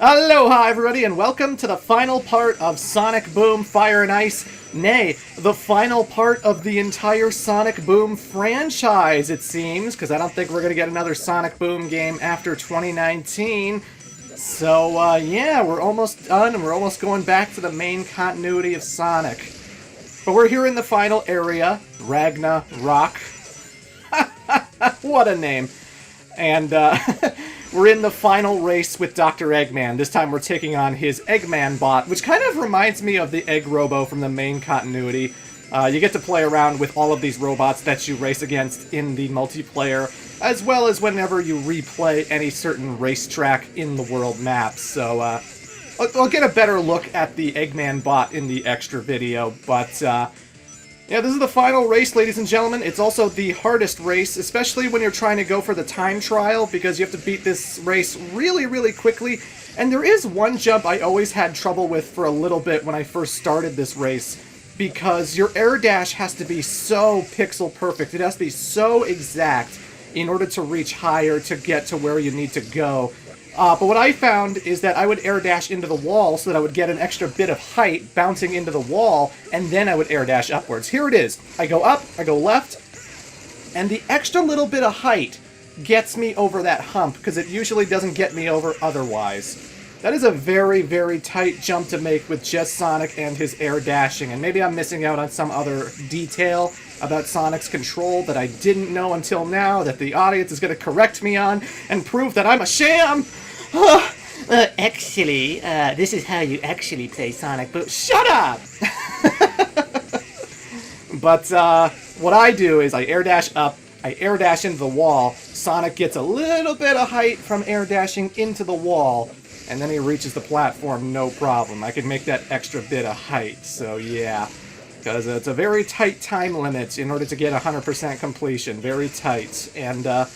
Aloha everybody and welcome to the final part of Sonic Boom Fire and Ice, nay, the final part of the entire Sonic Boom franchise, it seems, because I don't think we're going to get another Sonic Boom game after 2019. So, yeah, we're almost done and we're almost going back to the main continuity of Sonic. But we're here in the final area, Ragna Rock. What a name. And, we're in the final race with Dr. Eggman. This time we're taking on his Eggman bot, which kind of reminds me of the Egg Robo from the main continuity. You get to play around with all of these robots that you race against in the multiplayer, as well as whenever you replay any certain racetrack in the world map. So, I'll get a better look at the Eggman bot in the extra video, but, yeah, this is the final race, ladies and gentlemen. It's also the hardest race, especially when you're trying to go for the time trial, because you have to beat this race really, really quickly. And there is one jump I always had trouble with for a little bit when I first started this race, because your air dash has to be so pixel perfect. It has to be so exact in order to reach higher to get to where you need to go. But what I found is that I would air dash into the wall so that I would get an extra bit of height bouncing into the wall, and then I would air dash upwards. Here it is. I go up, I go left, and the extra little bit of height gets me over that hump, because it usually doesn't get me over otherwise. That is a very, very tight jump to make with just Sonic and his air dashing, and maybe I'm missing out on some other detail about Sonic's control that I didn't know until now, that the audience is going to correct me on and prove that I'm a sham! Actually, this is how you actually play Sonic Boom. Shut up! But, what I do is I air dash up, I air dash into the wall, Sonic gets a little bit of height from air dashing into the wall, and then he reaches the platform no problem. I can make that extra bit of height, so yeah. Because it's a very tight time limit in order to get 100% completion. Very tight. And,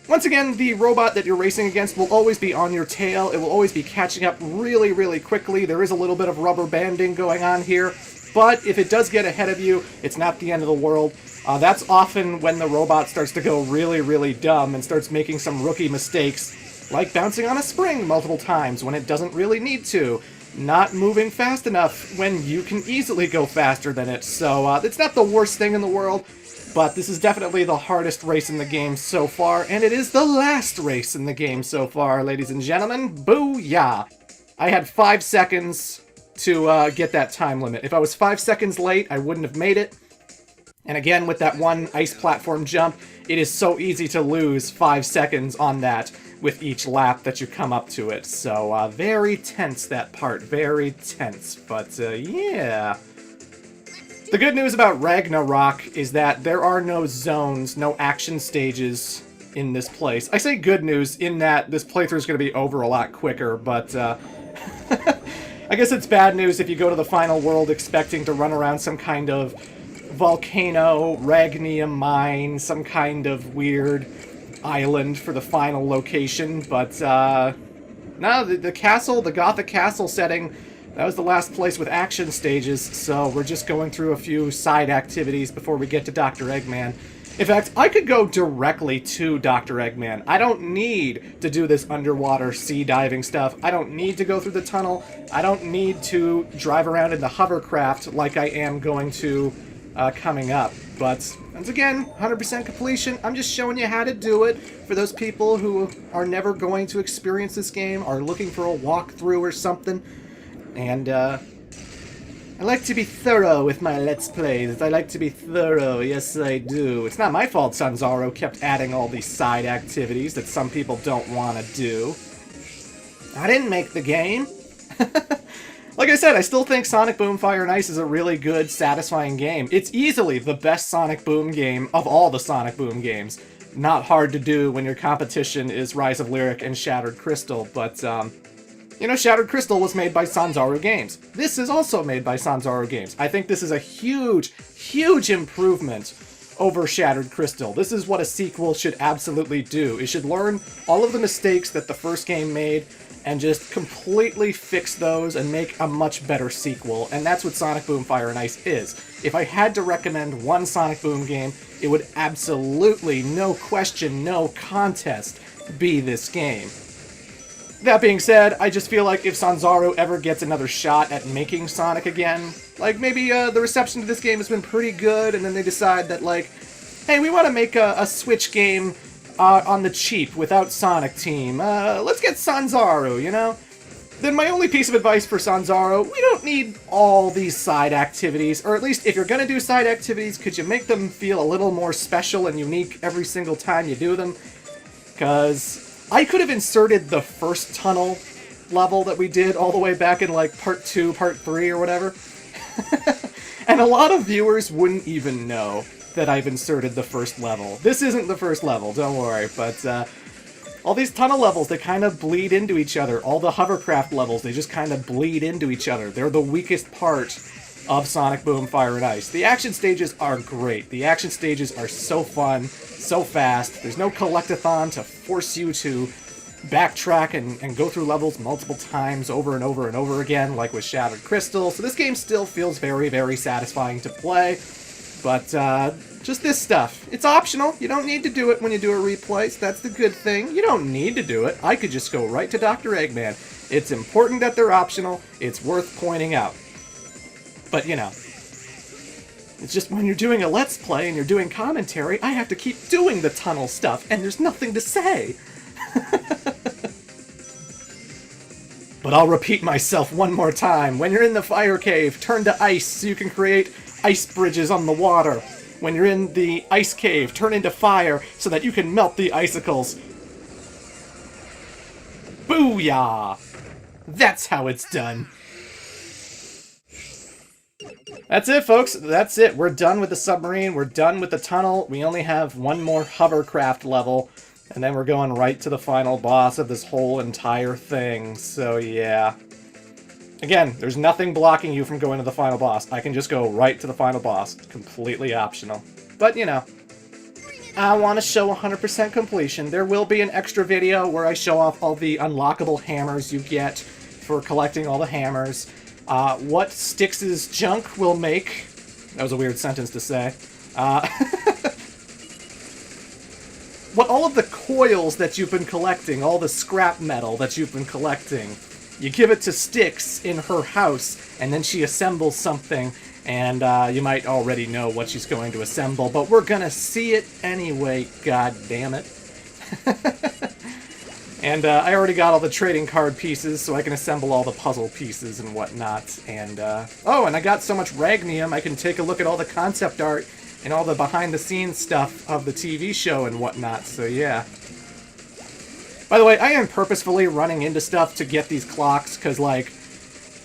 once again, the robot that you're racing against will always be on your tail. It will always be catching up really, really quickly. There is a little bit of rubber banding going on here. But if it does get ahead of you, it's not the end of the world. That's often when the robot starts to go really, really dumb and starts making some rookie mistakes, like bouncing on a spring multiple times when it doesn't really need to. Not moving fast enough when you can easily go faster than it. So, it's not the worst thing in the world. But this is definitely the hardest race in the game so far, and it is the last race in the game so far, ladies and gentlemen. Booyah! I had 5 seconds to get that time limit. If I was 5 seconds late, I wouldn't have made it. And again, with that one ice platform jump, it is so easy to lose 5 seconds on that with each lap that you come up to it. So, very tense, that part. Very tense. But, yeah. The good news about Ragna Rock is that there are no zones, no action stages in this place. I say good news in that this playthrough is going to be over a lot quicker, but I guess it's bad news if you go to the final world expecting to run around some kind of volcano, Ragnium mine, some kind of weird island for the final location, but no, the castle, the Gothic castle setting, that was the last place with action stages, so we're just going through a few side activities before we get to Dr. Eggman. In fact, I could go directly to Dr. Eggman. I don't need to do this underwater sea diving stuff. I don't need to go through the tunnel. I don't need to drive around in the hovercraft like I am going to coming up. But, once again, 100% completion. I'm just showing you how to do it for those people who are never going to experience this game, are looking for a walkthrough or something. And, I like to be thorough with my Let's Plays. I like to be thorough, yes I do. It's not my fault Sanzaro kept adding all these side activities that some people don't want to do. I didn't make the game. Like I said, I still think Sonic Boom Fire and Ice is a really good, satisfying game. It's easily the best Sonic Boom game of all the Sonic Boom games. Not hard to do when your competition is Rise of Lyric and Shattered Crystal, but, you know, Shattered Crystal was made by Sanzaro Games. This is also made by Sanzaro Games. I think this is a huge, huge improvement over Shattered Crystal. This is what a sequel should absolutely do. It should learn all of the mistakes that the first game made and just completely fix those and make a much better sequel. And that's what Sonic Boom Fire and Ice is. If I had to recommend one Sonic Boom game, it would absolutely, no question, no contest, be this game. That being said, I just feel like if Sanzaru ever gets another shot at making Sonic again, like maybe the reception to this game has been pretty good, and then they decide that, like, hey, we want to make a Switch game on the cheap without Sonic Team. Let's get Sanzaru, you know? Then my only piece of advice for Sanzaru, we don't need all these side activities, or at least if you're going to do side activities, could you make them feel a little more special and unique every single time you do them? Because I could have inserted the first tunnel level that we did all the way back in, like, part 2, part 3, or whatever. And a lot of viewers wouldn't even know that I've inserted the first level. This isn't the first level, don't worry, but all these tunnel levels, they kind of bleed into each other. All the hovercraft levels, they just kind of bleed into each other. They're the weakest part of Sonic Boom Fire and Ice. The action stages are great. The action stages are so fun, so fast. There's no collectathon to force you to backtrack and go through levels multiple times over and over and over again, like with Shattered Crystal. So this game still feels very, very satisfying to play. But just this stuff. It's optional. You don't need to do it when you do a replay, so that's the good thing. You don't need to do it. I could just go right to Dr. Eggman. It's important that they're optional. It's worth pointing out. But, you know, it's just when you're doing a Let's Play and you're doing commentary, I have to keep doing the tunnel stuff, and there's nothing to say. But I'll repeat myself one more time. When you're in the fire cave, turn to ice so you can create ice bridges on the water. When you're in the ice cave, turn into fire so that you can melt the icicles. Booyah! That's how it's done. That's it, folks. That's it. We're done with the submarine. We're done with the tunnel. We only have one more hovercraft level. And then we're going right to the final boss of this whole entire thing. So, yeah. Again, there's nothing blocking you from going to the final boss. I can just go right to the final boss. Completely optional. But, you know, I want to show 100% completion. There will be an extra video where I show off all the unlockable hammers you get for collecting all the hammers. What Styx's junk will make. That was a weird sentence to say. What all of the coils that you've been collecting, all the scrap metal that you've been collecting, you give it to Styx in her house, and then she assembles something, and you might already know what she's going to assemble, but we're gonna see it anyway, god damn it. And I already got all the trading card pieces, so I can assemble all the puzzle pieces and whatnot, and oh, and I got so much Ragnium, I can take a look at all the concept art and all the behind-the-scenes stuff of the TV show and whatnot, so yeah. By the way, I am purposefully running into stuff to get these clocks, because, like,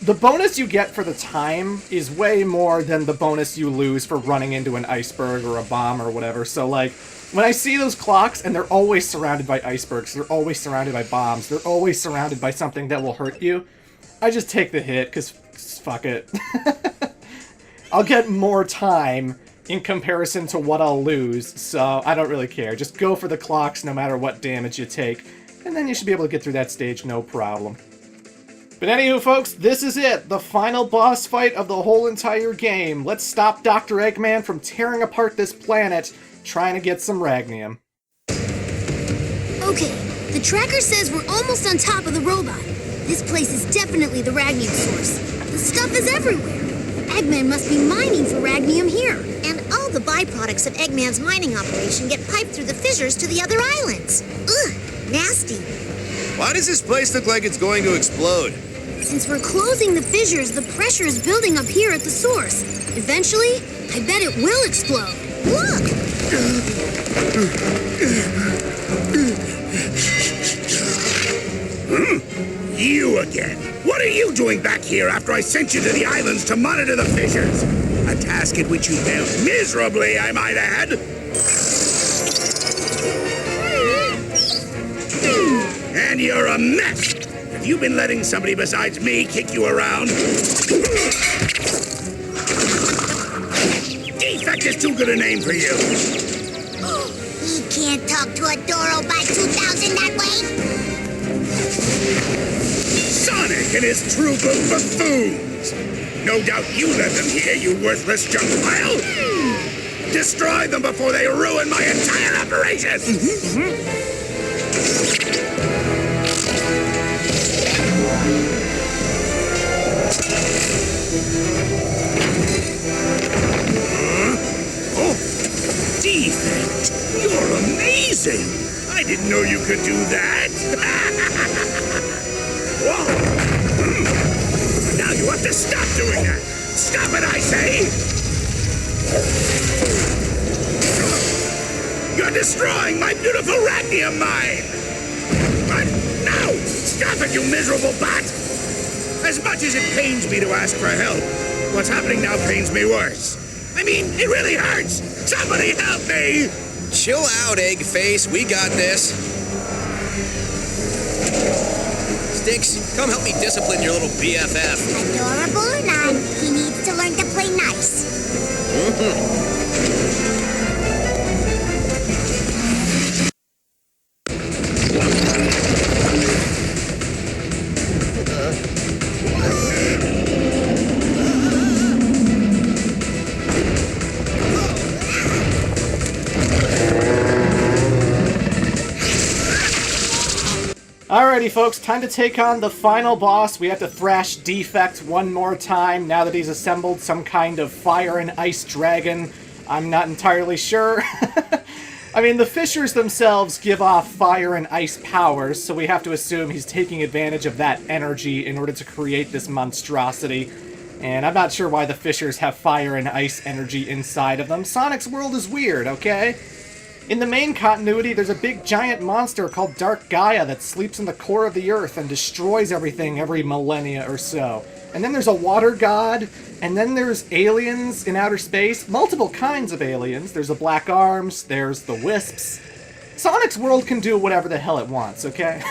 the bonus you get for the time is way more than the bonus you lose for running into an iceberg or a bomb or whatever, so, like, when I see those clocks, and they're always surrounded by icebergs, they're always surrounded by bombs, they're always surrounded by something that will hurt you, I just take the hit, because fuck it. I'll get more time in comparison to what I'll lose, so I don't really care. Just go for the clocks no matter what damage you take, and then you should be able to get through that stage no problem. But anywho, folks, this is it. The final boss fight of the whole entire game. Let's stop Dr. Eggman from tearing apart this planet, trying to get some Ragnium. Okay, the tracker says we're almost on top of the robot. This place is definitely the Ragnium source. The stuff is everywhere. Eggman must be mining for Ragnium here. And all the byproducts of Eggman's mining operation get piped through the fissures to the other islands. Ugh, nasty. Why does this place look like it's going to explode? Since we're closing the fissures, the pressure is building up here at the source. Eventually, I bet it will explode. Look! You again. What are you doing back here after I sent you to the islands to monitor the fissures? A task at which you failed miserably, I might add. And you're a mess. Have you been letting somebody besides me kick you around? D-Fekt is too good a name for you. He can't talk to a Doro by 2000 that way. Sonic and his troop of buffoons! No doubt you led them here, you worthless junk pile! Destroy them before they ruin my entire operation! didn't know you could do that. Whoa! Now you have to stop doing that. Stop it, I say! You're destroying my beautiful ragnium mine! No! Stop it, you miserable bot! As much as it pains me to ask for help, what's happening now pains me worse. I mean, it really hurts! Somebody help me! Chill out, egg face. We got this. Sticks, come help me discipline your little BFF. Adorable or not, he needs to learn to play nice. Alrighty, folks, time to take on the final boss. We have to thrash D-Fekt one more time now that he's assembled some kind of fire and ice dragon. I'm not entirely sure. I mean, the fissures themselves give off fire and ice powers, so we have to assume he's taking advantage of that energy in order to create this monstrosity. And I'm not sure why the fissures have fire and ice energy inside of them. Sonic's world is weird, okay? In the main continuity, there's a big giant monster called Dark Gaia that sleeps in the core of the Earth and destroys everything every millennia or so. And then there's a water god, and then there's aliens in outer space, multiple kinds of aliens. There's the Black Arms, there's the Wisps. Sonic's world can do whatever the hell it wants, okay?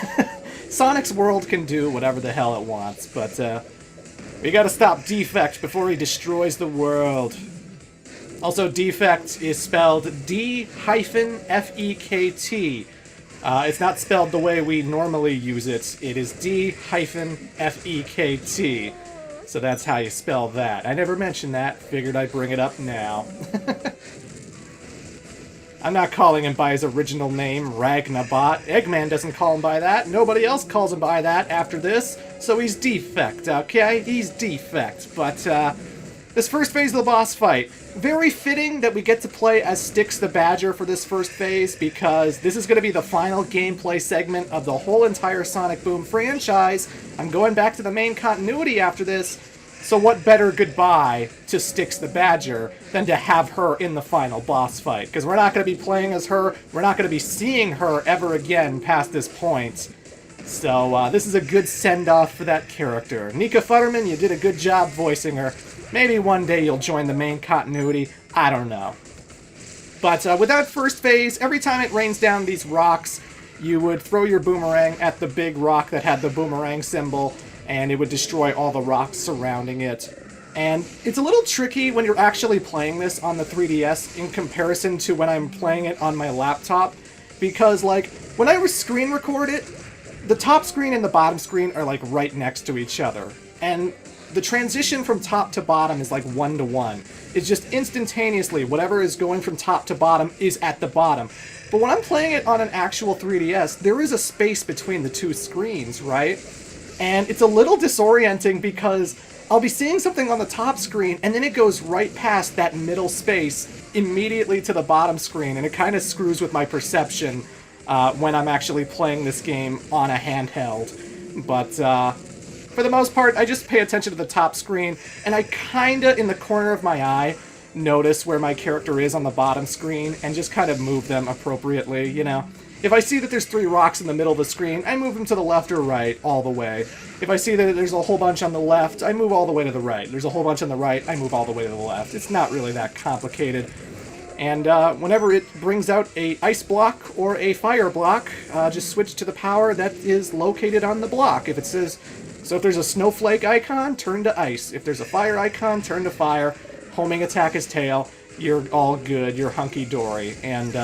Sonic's world can do whatever the hell it wants, but we gotta stop D-Fekt before he destroys the world. Also, D-Fekt is spelled D-F-E-K-T. It's not spelled the way we normally use it. It is D-F-E-K-T. So that's how you spell that. I never mentioned that. Figured I'd bring it up now. I'm not calling him by his original name, Ragna Bot. Eggman doesn't call him by that. Nobody else calls him by that after this. So he's D-Fekt, okay? He's D-Fekt. But, this first phase of the boss fight, very fitting that we get to play as Styx the Badger for this first phase, because this is going to be the final gameplay segment of the whole entire Sonic Boom franchise. I'm going back to the main continuity after this, so what better goodbye to Styx the Badger than to have her in the final boss fight? Because we're not going to be playing as her, we're not going to be seeing her ever again past this point. So this is a good send-off for that character. Nika Futterman, you did a good job voicing her. Maybe one day you'll join the main continuity. I don't know. But with that first phase, every time it rains down these rocks, you would throw your boomerang at the big rock that had the boomerang symbol, and it would destroy all the rocks surrounding it. And it's a little tricky when you're actually playing this on the 3DS in comparison to when I'm playing it on my laptop, because, like, when I screen record it, the top screen and the bottom screen are, like, right next to each other. And the transition from top to bottom is like 1-to-1. It's just instantaneously, whatever is going from top to bottom is at the bottom. But when I'm playing it on an actual 3DS, there is a space between the two screens, right? And it's a little disorienting because I'll be seeing something on the top screen and then it goes right past that middle space immediately to the bottom screen, and it kind of screws with my perception when I'm actually playing this game on a handheld. But, for the most part, I just pay attention to the top screen, and I kinda, in the corner of my eye, notice where my character is on the bottom screen, and just kind of move them appropriately, you know? If I see that there's 3 rocks in the middle of the screen, I move them to the left or right, all the way. If I see that there's a whole bunch on the left, I move all the way to the right. There's a whole bunch on the right, I move all the way to the left. It's not really that complicated. And whenever it brings out a ice block or a fire block, just switch to the power that is located on the block. If it says... So if there's a snowflake icon, turn to ice. If there's a fire icon, turn to fire. Homing attack is tail. You're all good. You're hunky-dory. And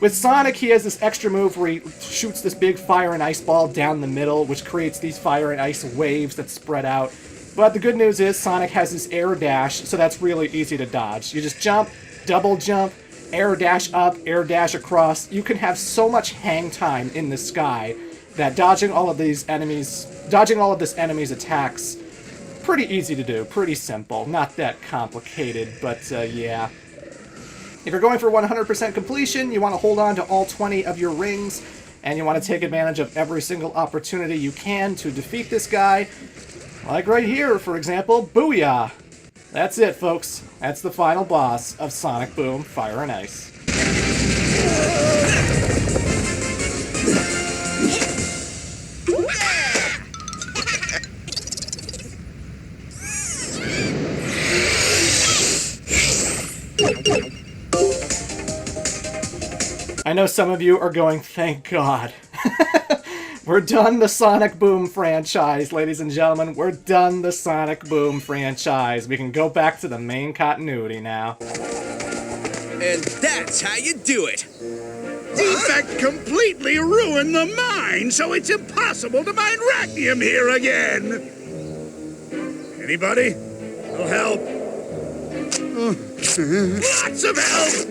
with Sonic, he has this extra move where he shoots this big fire and ice ball down the middle, which creates these fire and ice waves that spread out. But the good news is Sonic has this air dash, so that's really easy to dodge. You just jump, double jump, air dash up, air dash across. You can have so much hang time in the sky that dodging all of this enemy's attacks, pretty easy to do, pretty simple, not that complicated, but yeah. If you're going for 100% completion, you want to hold on to all 20 of your rings, and you want to take advantage of every single opportunity you can to defeat this guy. Like right here, for example, Booyah! That's it, folks. That's the final boss of Sonic Boom Fire and Ice. I know some of you are going, thank God. We're done the Sonic Boom franchise, ladies and gentlemen. We're done the Sonic Boom franchise. We can go back to the main continuity now. And that's how you do it. D-Fekt completely ruined the mine, so it's impossible to mine Ragnium here again. Anybody? No help? Lots of help!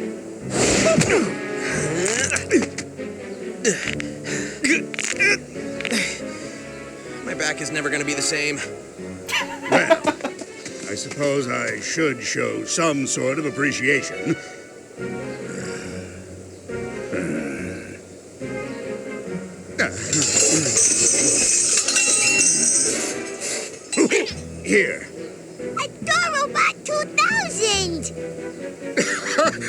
My back is never going to be the same. Well, I suppose I should show some sort of appreciation. Here. Adorobot 2000!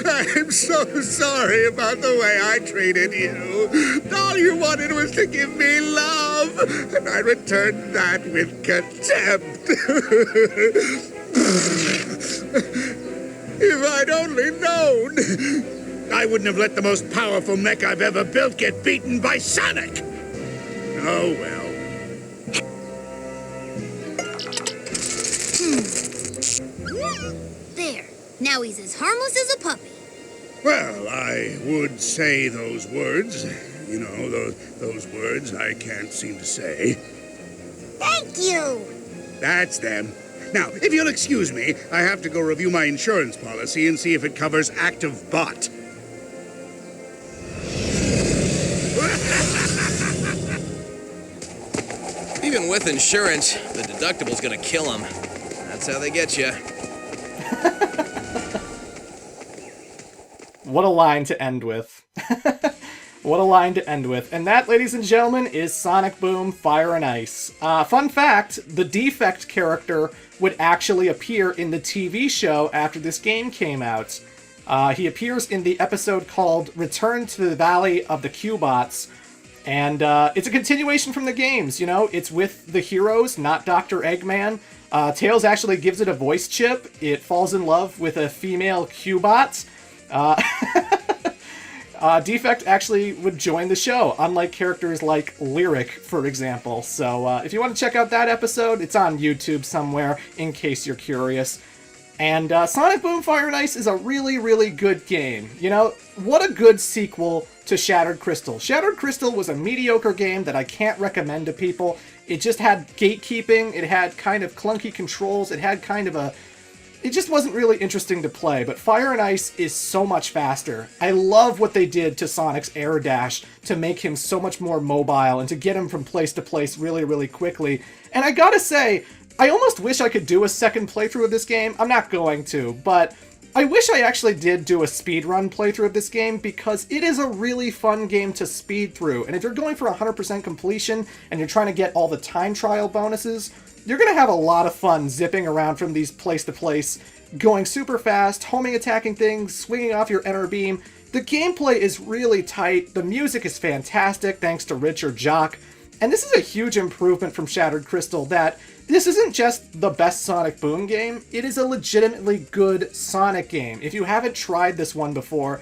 I'm so sorry about the way I treated you. All you wanted was to give me love, and I returned that with contempt. If I'd only known, I wouldn't have let the most powerful mech I've ever built get beaten by Sonic. Oh, well. There. Now he's as harmless as a puppy. Well, I would say those words. You know, those words I can't seem to say. Thank you! That's them. Now, if you'll excuse me, I have to go review my insurance policy and see if it covers active bot. Even with insurance, the deductible's going to kill him. That's how they get you. What a line to end with. What a line to end with. And that, ladies and gentlemen, is Sonic Boom Fire and Ice. Fun fact, the D-Fekt character would actually appear in the TV show after this game came out. He appears in the episode called Return to the Valley of the Q-Bots. And it's a continuation from the games, you know? It's with the heroes, not Dr. Eggman. Tails actually gives it a voice chip. It falls in love with a female Q-Bot. D-Fekt actually would join the show, unlike characters like Lyric, for example. So if you want to check out that episode, it's on YouTube somewhere, in case you're curious. And Sonic Boom Fire and Ice is a really, really good game. You know, what a good sequel to Shattered Crystal. Shattered Crystal was a mediocre game that I can't recommend to people. It just had gatekeeping, it had kind of clunky controls, it had kind of a... It just wasn't really interesting to play, but Fire and Ice is so much faster. I love what they did to Sonic's air dash to make him so much more mobile and to get him from place to place really, really quickly. And I gotta say, I almost wish I could do a second playthrough of this game. I'm not going to, but I wish I actually did do a speedrun playthrough of this game because it is a really fun game to speed through. And if you're going for 100% completion and you're trying to get all the time trial bonuses, you're going to have a lot of fun zipping around from these place to place, going super fast, homing attacking things, swinging off your enter beam. The gameplay is really tight, the music is fantastic thanks to Richard Jock, and this is a huge improvement from Shattered Crystal that this isn't just the best Sonic Boom game, it is a legitimately good Sonic game. If you haven't tried this one before,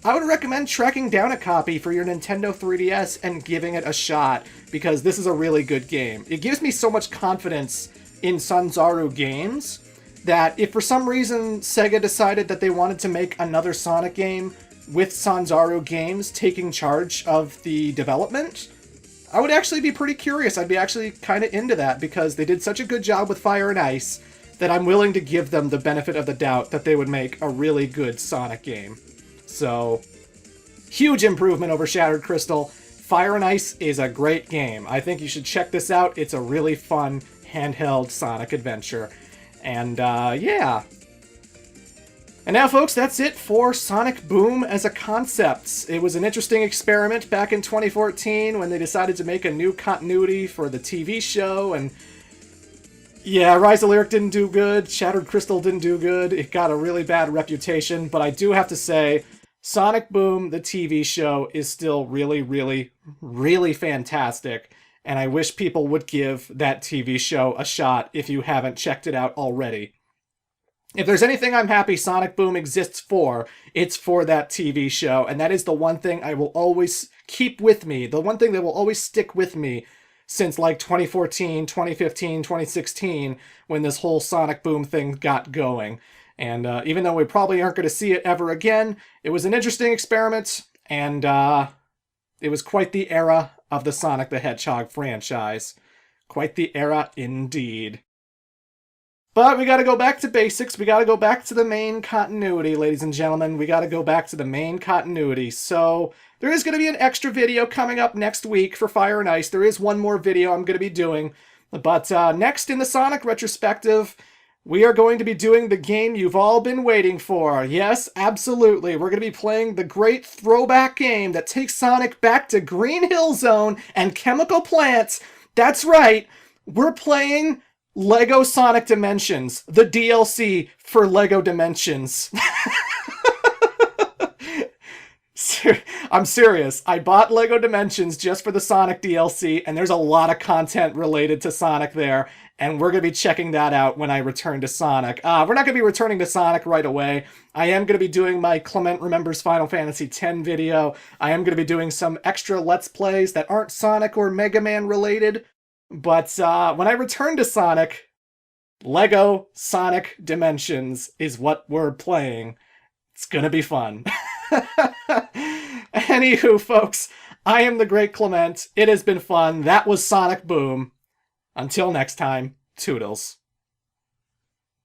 I would recommend tracking down a copy for your Nintendo 3DS and giving it a shot, because this is a really good game. It gives me so much confidence in Sanzaru games that if for some reason Sega decided that they wanted to make another Sonic game with Sanzaru Games taking charge of the development, I would actually be pretty curious. I'd be actually kind of into that because they did such a good job with Fire and Ice that I'm willing to give them the benefit of the doubt that they would make a really good Sonic game. So, huge improvement over Shattered Crystal. Fire and Ice is a great game. I think you should check this out. It's a really fun handheld Sonic adventure. And, yeah. And now, folks, that's it for Sonic Boom as a concept. It was an interesting experiment back in 2014 when they decided to make a new continuity for the TV show, and yeah, Rise of Lyric didn't do good, Shattered Crystal didn't do good, it got a really bad reputation, but I do have to say, Sonic Boom, the TV show, is still really, really, really fantastic, and I wish people would give that TV show a shot if you haven't checked it out already. If there's anything I'm happy Sonic Boom exists for, it's for that TV show, and that is the one thing I will always keep with me, the one thing that will always stick with me since like 2014, 2015, 2016, when this whole Sonic Boom thing got going. And even though we probably aren't going to see it ever again, it was an interesting experiment, and it was quite the era of the Sonic the Hedgehog franchise. Quite the era indeed. But we gotta go back to basics, we gotta go back to the main continuity, ladies and gentlemen. We gotta go back to the main continuity. So, there is gonna be an extra video coming up next week for Fire and Ice. There is one more video I'm gonna be doing. But next in the Sonic retrospective, we are going to be doing the game you've all been waiting for. Yes, absolutely. We're going to be playing the great throwback game that takes Sonic back to Green Hill Zone and Chemical Plants. That's right. We're playing Lego Sonic Dimensions, the DLC for Lego Dimensions. I'm serious. I bought Lego Dimensions just for the Sonic DLC, and there's a lot of content related to Sonic there, and we're going to be checking that out when I return to Sonic. We're not going to be returning to Sonic right away. I am going to be doing my Clement Remembers Final Fantasy X video. I am going to be doing some extra Let's Plays that aren't Sonic or Mega Man related, but when I return to Sonic, Lego Sonic Dimensions is what we're playing. It's going to be fun. Anywho, folks, I am the Great Clement. It has been fun. That was Sonic Boom. Until next time, toodles.